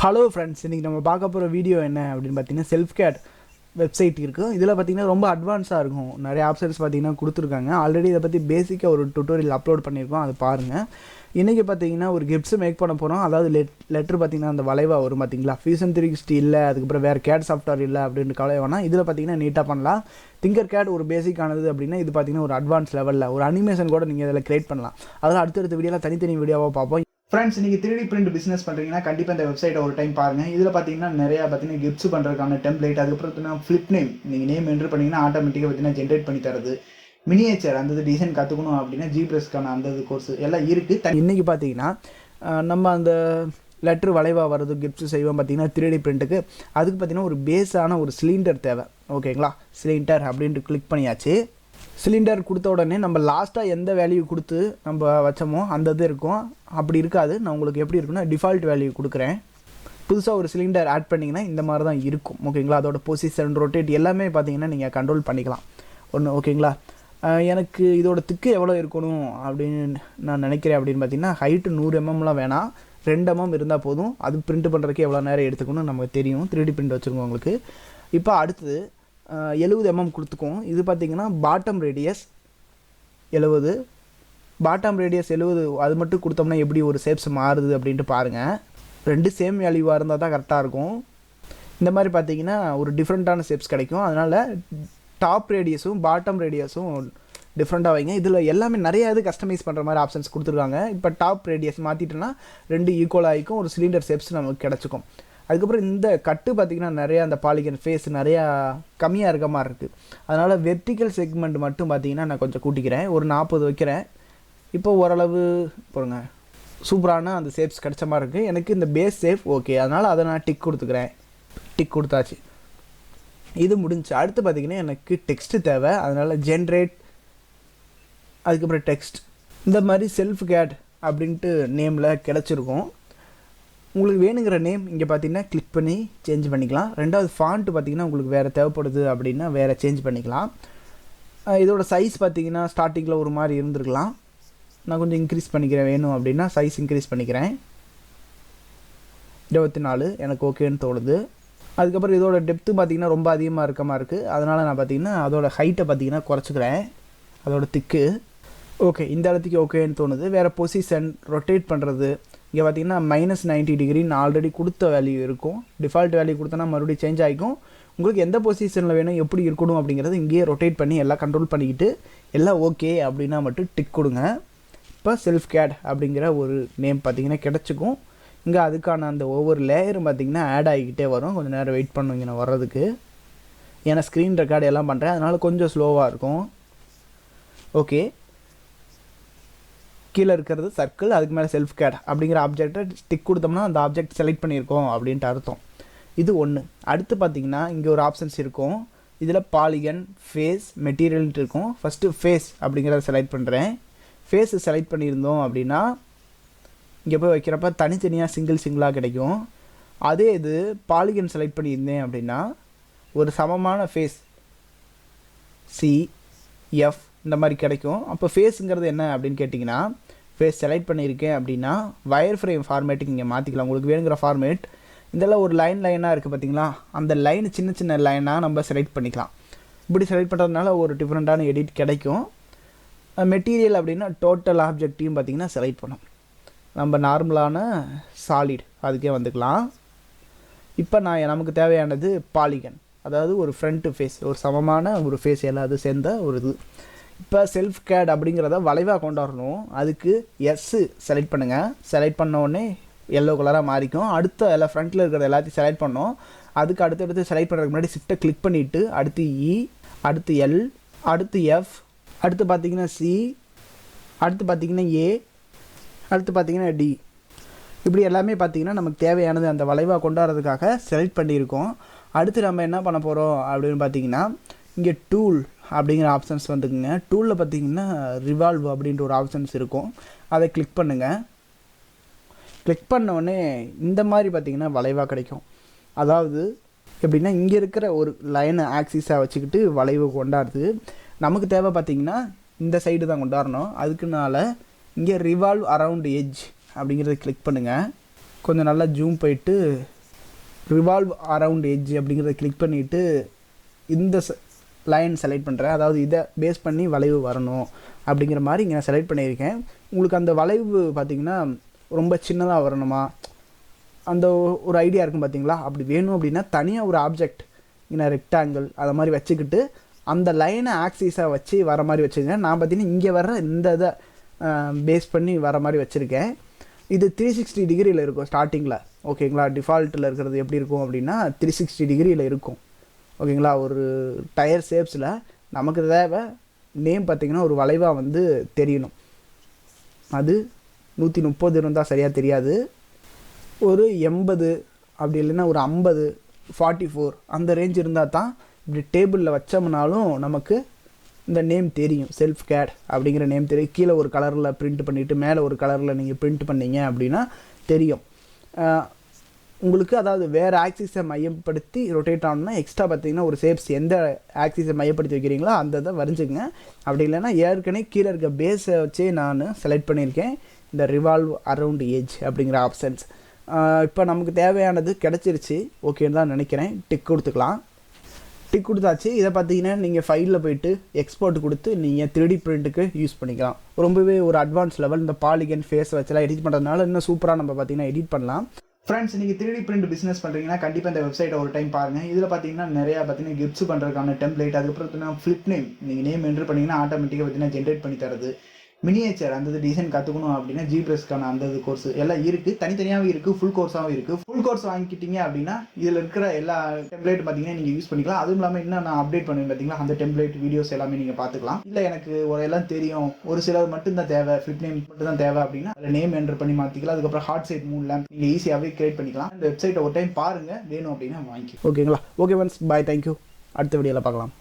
Hello friends, இன்றைக்கி நம்ம பார்க்க போகிற வீடியோ என்ன அப்படின்னு பார்த்தீங்கன்னா செல்ஃப்கேட் வெப்சைட் இருக்குது. இதில் பார்த்தீங்கன்னா ரொம்ப அட்வான்ஸாக இருக்கும். நிறைய ஆப்ஷன்ஸ் பார்த்தீங்கன்னா கொடுத்துருக்காங்க. ஆல்ரெடி இதை பற்றி பேசிக்காக ஒரு டுட்டோரியல் அப்லோட் பண்ணியிருக்கோம், அது பாருங்கள். இன்றைக்கி பார்த்தீங்கன்னா ஒரு கிஃப்ட்ஸ் மேக் பண்ண போகிறோம். அதாவது லெட்ரு பார்த்தீங்கன்னா அந்த வளைவாக வரும் பார்த்தீங்களா. ஃபியூஷன் 360 இல்லை, அதுக்கப்புறம் வேறு கேட் சாஃப்ட்வேர் இல்லை அப்படின்னு கவலை வேணாம். இதில் பார்த்தீங்கன்னா நீட்டாக பண்ணலாம். திங்கர்கேட் ஒரு பேசிக்கானது அப்படின்னா இது பார்த்தீங்கன்னா ஒரு அட்வான்ஸ் லெவலில் ஒரு அனிமேஷன் கூட நீங்கள் இதில் கிரியேட் பண்ணலாம். அதெல்லாம் அடுத்தடுத்த வீடியோவில் தனித்தனி வீடியோவாக பார்ப்போம். ஃப்ரெண்ட்ஸ், நீங்கள் 3D பிரிண்ட் பிஸ்னஸ் பண்ணுறீங்கன்னா கண்டிப்பாக இந்த வெப்சைட்டை ஒரு டைம் பாருங்கள். இதில் பார்த்தீங்கன்னா நிறையா பார்த்தீங்கன்னா கிஃப்ட்ஸ் பண்ணுறதுக்கான டெம்ப்ளேட், அதுக்கப்புறம் பார்த்தீங்கன்னா ஃப்ளிப் நேம், நீங்கள் நேம் என்ட்ரு பண்ணிங்கன்னா ஆட்டோமேட்டிக்காக பார்த்தீங்கன்னா ஜென்ரேட் பண்ணி தரது, மினியேச்சர் அந்த டிசைன் கற்றுக்கணும் அப்படின்னா ஜிப்ரெஸ்க்கான அந்த கோர்ஸ் எல்லாம் இருக்குது. இன்றைக்கி பார்த்தீங்கன்னா நம்ம அந்த லெட்ரு வளைவாக வர்றது கிஃப்ட்ஸ் செய்வோம் பார்த்தீங்கன்னா 3D பிரிண்ட்டுக்கு. அதுக்கு பார்த்தீங்கன்னா ஒரு பேஸான ஒரு சிலிண்டர் தேவை. ஓகேங்களா, சிலிண்டர் அப்படின்ட்டு கிளிக் பண்ணியாச்சு. சிலிண்டர் கொடுத்த உடனே நம்ம லாஸ்ட்டாக எந்த வேல்யூ கொடுத்து நம்ம வச்சோமோ அந்த இது இருக்கும். அப்படி இருக்காது. நான் உங்களுக்கு எப்படி இருக்குன்னா டிஃபால்ட் வேல்யூ கொடுக்குறேன். புதுசாக ஒரு சிலிண்டர் ஆட் பண்ணிங்கன்னா இந்த மாதிரி தான் இருக்கும். ஓகேங்களா, அதோட பொசிஷன், ரொட்டேட் எல்லாமே பார்த்தீங்கன்னா நீங்கள் கண்ட்ரோல் பண்ணிக்கலாம் ஒன்று. ஓகேங்களா, எனக்கு இதோட திக்கு எவ்வளோ இருக்கணும் அப்படின்னு நான் நினைக்கிறேன் அப்படின்னு பார்த்தீங்கன்னா ஹைட்டு 100 mmலாம் வேணாம், 2 mm இருந்தால் போதும். அது பிரிண்ட் பண்ணுறதுக்கு எவ்வளோ நேரம் எடுத்துக்கணும் நமக்கு தெரியும். 3D பிரிண்ட் வச்சுருக்கோம் உங்களுக்கு. இப்போ அடுத்தது 70 mm கொடுத்துக்கும். இது பார்த்திங்கன்னா பாட்டம் ரேடியஸ் 70, பாட்டம் ரேடியஸ் 70. அது மட்டும் கொடுத்தோம்னா எப்படி ஒரு ஷேப்ஸ் மாறுது அப்படின்ட்டு பாருங்கள். 2 சேம் வேல்யூவாக இருந்தால் தான் கரெக்டாக இருக்கும். இந்த மாதிரி பார்த்திங்கன்னா ஒரு டிஃப்ரெண்ட்டான ஷேப்ஸ் கிடைக்கும். அதனால் டாப் ரேடியஸும் பாட்டம் ரேடியஸும் டிஃப்ரெண்ட்டாக வைங்க. இதில் எல்லாமே நிறையா இது கஸ்டமைஸ் பண்ணுற மாதிரி ஆப்ஷன்ஸ் கொடுத்துருக்காங்க. இப்போ டாப் ரேடியஸ் மாற்றிட்டோன்னா 2 ஈக்குவலாக ஆகிக்கும், ஒரு சிலிண்டர் ஷேப்ஸ் நமக்கு கிடச்சிக்கும். அதுக்கப்புறம் இந்த கட்டு பார்த்திங்கன்னா நிறையா அந்த பாலிகன் ஃபேஸ் நிறையா கம்மியாக இருக்க மாதிரி இருக்குது. அதனால் வெர்டிக்கல் செக்மெண்ட் மட்டும் பார்த்திங்கன்னா நான் கொஞ்சம் கூட்டிக்கிறேன், ஒரு 40 வைக்கிறேன். இப்போ ஓரளவு பாருங்க சூப்பரான அந்த ஷேப்ஸ் கிடச்ச மாதிரி இருக்குது. எனக்கு இந்த பேஸ் ஷேப் ஓகே, அதனால் அதை நான் டிக் கொடுத்துக்கிறேன். டிக் கொடுத்தாச்சு, இது முடிஞ்சு. அடுத்து பார்த்திங்கன்னா எனக்கு டெக்ஸ்ட்டு தேவை. அதனால் ஜென்ரேட், அதுக்கப்புறம் டெக்ஸ்ட், இந்த மாதிரி செல்ஃப்கேட் அப்படின்ட்டு நேமில் கிடச்சிருக்கும். உங்களுக்கு வேணுங்கிற நேம் இங்கே பார்த்தீங்கன்னா கிளிக் பண்ணி சேஞ்ச் பண்ணிக்கலாம். ரெண்டாவது ஃபாண்ட்டு பார்த்திங்கன்னா உங்களுக்கு வேறு தேவைப்படுது அப்படின்னா வேறு சேஞ்ச் பண்ணிக்கலாம். இதோட சைஸ் பார்த்திங்கன்னா ஸ்டார்டிங்கில் ஒரு மாதிரி இருந்திருக்கலாம். நான் கொஞ்சம் இன்க்ரீஸ் பண்ணிக்கிறேன், வேணும் அப்படின்னா சைஸ் இன்க்ரீஸ் பண்ணிக்கிறேன். 24 எனக்கு ஓகேன்னு தோணுது. அதுக்கப்புறம் இதோட டெப்த்து பார்த்திங்கன்னா ரொம்ப அதிகமாக இருக்க மாதிரி இருக்குது. அதனால் நான் பார்த்திங்கன்னா அதோட ஹைட்டை பார்த்திங்கன்னா குறைச்சிக்கிறேன், அதோட திக்கு. ஓகே, இந்த இடத்துக்கு ஓகேன்னு தோணுது. வேறு பொசிஷன், ரொட்டேட் பண்ணுறது, இங்கே பார்த்தீங்கன்னா -90 டிகிரின்னு ஆல்ரெடி கொடுத்த வேல்யூ இருக்கும். டிஃபால்ட் வேல்யூ கொடுத்தனா மறுபடியும் சேஞ்ச் ஆகிக்கும். உங்களுக்கு எந்த பொசிஷனில் வேணும், எப்படி இருக்கணும் அப்படிங்கிறது இங்கேயே ரொட்டேட் பண்ணி எல்லாம் கண்ட்ரோல் பண்ணிக்கிட்டு எல்லாம் ஓகே அப்படின்னா மட்டும் டிக் கொடுங்க. இப்போ செல்ஃப்கேட் அப்படிங்கிற ஒரு நேம் பார்த்திங்கன்னா கிடச்சிக்கும். இங்கே அதுக்கான அந்த ஒவ்வொரு லேயரும் பார்த்திங்கன்னா ஆட் ஆகிக்கிட்டே வரும். கொஞ்சம் நேரம் வெயிட் பண்ணுவீங்க நான் வர்றதுக்கு, ஏன்னா ஸ்க்ரீன் ரெக்கார்டு எல்லாம் பண்ணுறேன், அதனால் கொஞ்சம் ஸ்லோவாக இருக்கும். ஓகே, கீழே இருக்கிறது சர்க்கிள், அதுக்கு மேலே செல்ஃப்கேட் அப்படிங்கிற ஆப்ஜெக்டை டிக் கொடுத்தோம்னா அந்த ஆப்ஜெக்ட் செலக்ட் பண்ணியிருக்கோம் அப்படின்ட்டு அர்த்தம். இது ஒன்று. அடுத்து பார்த்திங்கன்னா இங்கே ஒரு ஆப்ஷன்ஸ் இருக்கும். இதில் பாலிகன், ஃபேஸ், மெட்டீரியல்ன்ட்டு இருக்கும். ஃபஸ்ட்டு ஃபேஸ் அப்படிங்கிறத செலக்ட் பண்ணுறேன். ஃபேஸை செலக்ட் பண்ணியிருந்தோம் அப்படின்னா இங்கே போய் வைக்கிறப்ப தனித்தனியாக சிங்கிளாக கிடைக்கும். அதே இது பாலிகன் செலக்ட் பண்ணியிருந்தேன் அப்படின்னா ஒரு சமமான ஃபேஸ் CF இந்த மாதிரி கிடைக்கும். அப்போ ஃபேஸுங்கிறது என்ன அப்படின்னு கேட்டிங்கன்னா, ஃபேஸ் செலக்ட் பண்ணியிருக்கேன் அப்படின்னா வயர் ஃப்ரேம் ஃபார்மேட்டுக்கு இங்கே மாற்றிக்கலாம், உங்களுக்கு வேணுங்கிற ஃபார்மேட். இதெல்லாம் ஒரு லைனாக இருக்குது பார்த்தீங்களா, அந்த லைன் சின்ன சின்ன லைனாக நம்ம செலக்ட் பண்ணிக்கலாம். இப்படி செலக்ட் பண்ணுறதுனால ஒரு டிஃப்ரெண்ட்டான எடிட் கிடைக்கும். மெட்டீரியல் அப்படின்னா டோட்டல் ஆப்ஜெக்டையும் பார்த்திங்கன்னா செலக்ட் பண்ணோம். நம்ம நார்மலான சாலிட் அதுக்கே வந்துக்கலாம். இப்போ நமக்கு தேவையானது பாலிகன், அதாவது ஒரு ஃப்ரண்ட்டு ஃபேஸ், ஒரு சமமான ஒரு ஃபேஸ் எல்லாத்தையும் சேர்ந்த ஒரு இது. இப்போ செல்ஃப்கேட் அப்படிங்கிறத வளைவாக கொண்டாடணும். அதுக்கு எஸ் செலக்ட் பண்ணுங்கள். செலக்ட் பண்ணோடனே எல்லோ கலராக மாறிக்கும். அடுத்த எல்லாம் ஃப்ரண்ட்டில் இருக்கிறத எல்லாத்தையும் செலக்ட் பண்ணோம். அதுக்கு அடுத்தடுத்து செலக்ட் பண்ணுறதுக்கு முன்னாடி ஷிஃப்ட்டை கிளிக் பண்ணிவிட்டு அடுத்து E, அடுத்து L, அடுத்து F, அடுத்து பார்த்திங்கன்னா C, அடுத்து பார்த்திங்கன்னா A, அடுத்து பார்த்திங்கன்னா D. இப்படி எல்லாமே பார்த்திங்கன்னா நமக்கு தேவையானது அந்த வளைவாக கொண்டாடுறதுக்காக செலக்ட் பண்ணியிருக்கோம். அடுத்து நம்ம என்ன பண்ண போகிறோம் அப்படின்னு பார்த்திங்கன்னா இங்கே டூல் அப்படிங்கிற ஆப்ஷன்ஸ் வந்துக்குங்க. டூலில் பார்த்திங்கன்னா ரிவால்வ் அப்படின்ற ஒரு ஆப்ஷன்ஸ் இருக்கும், அதை கிளிக் பண்ணுங்கள். கிளிக் பண்ணோடனே இந்த மாதிரி பார்த்திங்கன்னா வளைவாக கிடைக்கும். அதாவது எப்படின்னா இங்கே இருக்கிற ஒரு லைனை ஆக்சிஸாக வச்சுக்கிட்டு வளைவு கொண்டாடுது. நமக்கு தேவை பார்த்திங்கன்னா இந்த சைடு தான் கொண்டாடணும். அதுக்குனால இங்கே ரிவால்வ் அரவுண்ட் எட்ஜ் அப்படிங்கிறத கிளிக் பண்ணுங்கள். கொஞ்சம் நல்லா ஜூம் போயிட்டு ரிவால்வ் அரவுண்ட் எட்ஜ் அப்படிங்கிறத கிளிக் பண்ணிவிட்டு இந்த லைன் செலக்ட் பண்ணுறேன். அதாவது இதை பேஸ் பண்ணி வளைவு வரணும் அப்படிங்கிற மாதிரி இங்கே நான் செலக்ட் பண்ணியிருக்கேன். உங்களுக்கு அந்த வளைவு பார்த்திங்கன்னா ரொம்ப சின்னதாக வரணுமா அந்த ஒரு ஐடியா இருக்கும் பார்த்தீங்களா? அப்படி வேணும் அப்படின்னா தனியாக ஒரு ஆப்ஜெக்ட் இங்கே ரெக்டாங்கிள் அதை மாதிரி வச்சுக்கிட்டு அந்த லைனை ஆக்சிஸாக வச்சு வர மாதிரி வச்சுருக்கேன். நான் பார்த்தீங்கன்னா இங்கே வர்ற இந்த இதை பேஸ் பண்ணி வர மாதிரி வச்சுருக்கேன். இது 360 டிகிரியில் இருக்கும் ஸ்டார்டிங்கில். ஓகேங்களா? டிஃபால்ட்டில் இருக்கிறது எப்படி இருக்கும் அப்படின்னா 360 டிகிரியில் இருக்கும். ஓகேங்களா? ஒரு டயர் ஷேப்ஸில் நமக்கு தேவை நேம் பார்த்திங்கன்னா ஒரு வளைவாக வந்து தெரியணும். அது 130 இருந்தால் சரியாக தெரியாது. ஒரு 80 அப்படி இல்லைன்னா ஒரு 50 44 அந்த ரேஞ்ச் இருந்தால் தான் இப்படி டேபிளில் வச்சோம்னாலும் நமக்கு இந்த நேம் தெரியும். செல்ஃப்கேட் அப்படிங்கிற நேம் தெரியும். கீழே ஒரு கலரில் பிரிண்ட் பண்ணிவிட்டு மேலே ஒரு கலரில் நீங்கள் பிரிண்ட் பண்ணிங்க அப்படின்னா தெரியும் உங்களுக்கு. அதாவது வேறு ஆக்சிஸை மையப்படுத்தி ரொட்டேட் ஆகணும்னா எக்ஸ்ட்ரா பார்த்திங்கன்னா ஒரு ஷேப்ஸ் எந்த ஆக்சிஸை மையப்படுத்தி வைக்கிறீங்களோ அந்த இதை வரைஞ்சிக்கங்க. அப்படி இல்லைன்னா ஏற்கனவே கீழே இருக்க பேஸை வச்சே நான் செலக்ட் பண்ணியிருக்கேன் இந்த ரிவால்வ் அரவுண்ட் எட்ஜ் அப்படிங்கிற ஆப்ஷன்ஸ். இப்போ நமக்கு தேவையானது கிடச்சிருச்சு ஓகேன்னு தான் நினைக்கிறேன். டிக் கொடுத்துக்கலாம். டிக் கொடுத்தாச்சு. இதை பார்த்தீங்கன்னா நீங்கள் ஃபைலில் போய்ட்டு எக்ஸ்போர்ட் கொடுத்து நீங்கள் 3D பிரிண்ட்டுக்கு யூஸ் பண்ணிக்கலாம். ரொம்பவே ஒரு அட்வான்ஸ் லெவல். இந்த பாலிகன் ஃபேஸ் வச்செல்லாம் எடிட் பண்ணுறதுனால இன்னும் சூப்பராக நம்ம பார்த்தீங்கன்னா எடிட் பண்ணலாம். ஃப்ரெண்ட்ஸ், நீங்கள் 3D பிரிண்ட் பிஸ்னஸ் பண்ணுறீங்கன்னா கண்டிப்பாக இந்த வெப்சைட்டை ஒரு டைம் பாருங்கள். இதில் பார்த்தீங்கன்னா நிறையா பார்த்தீங்கன்னா கிஃப்ட்ஸ் பண்ணுறதுக்கான டெம்ப்ளேட், அதுக்கப்புறம் பார்த்தீங்கன்னா ஃப்ளிப் நேம் நீங்கள் நேம் என்ட்ரு பண்ணிங்கன்னா ஆட்டோமேட்டிக்காக பார்த்தீங்கன்னா ஜென்ரேட் பண்ணி தரது, மினியேச்சர் அந்த டிசைன் கற்றுக்கணும் அப்படின்னா ஜிப்ரெஸ்க்கான அந்த கோர்ஸ் எல்லாம் இருக்குது. தனித்தனியாகவே இருக்குது, ஃபுல் கோர்ஸாகவும் இருக்குது. ஃபுல் கோர்ஸ் வாங்கிக்கிட்டீங்க அப்படின்னா இதில் இருக்கிற எல்லா டெம்ப்ளேட் பார்த்தீங்கன்னா நீங்கள் யூஸ் பண்ணிக்கலாம். அதுவும் இல்லாமல் இன்னும் நான் அப்டேட் பண்ணுவேன் பார்த்தீங்களா, அந்த டெம்ப்ளேட் வீடியோஸ் எல்லாமே நீங்கள் பார்த்துக்கலாம். இல்லை எனக்கு ஒரு எல்லாம் தெரியும், ஒரு சிலர் மட்டும்தான் தேவை, ஃபிளிப் நேம் மட்டும் தான் தேவை அப்படின்னா அதில் நேம் என்ட்ரு பண்ணி மாற்றிக்கலாம். அதுக்கப்புறம் ஹார்ட் சைட் மூலம் நீங்கள் ஈஸியாகவே கிரியேட் பண்ணிக்கலாம். இந்த வெப்சைட்டை ஒரு டைம் பாருங்கள், வேணும் அப்படின்னா வாங்கி. ஓகேங்களா? ஓகே ஃப்ரெண்ட்ஸ், பாய், தேங்க்யூ. அடுத்த வீடியோவில் பார்க்கலாம்.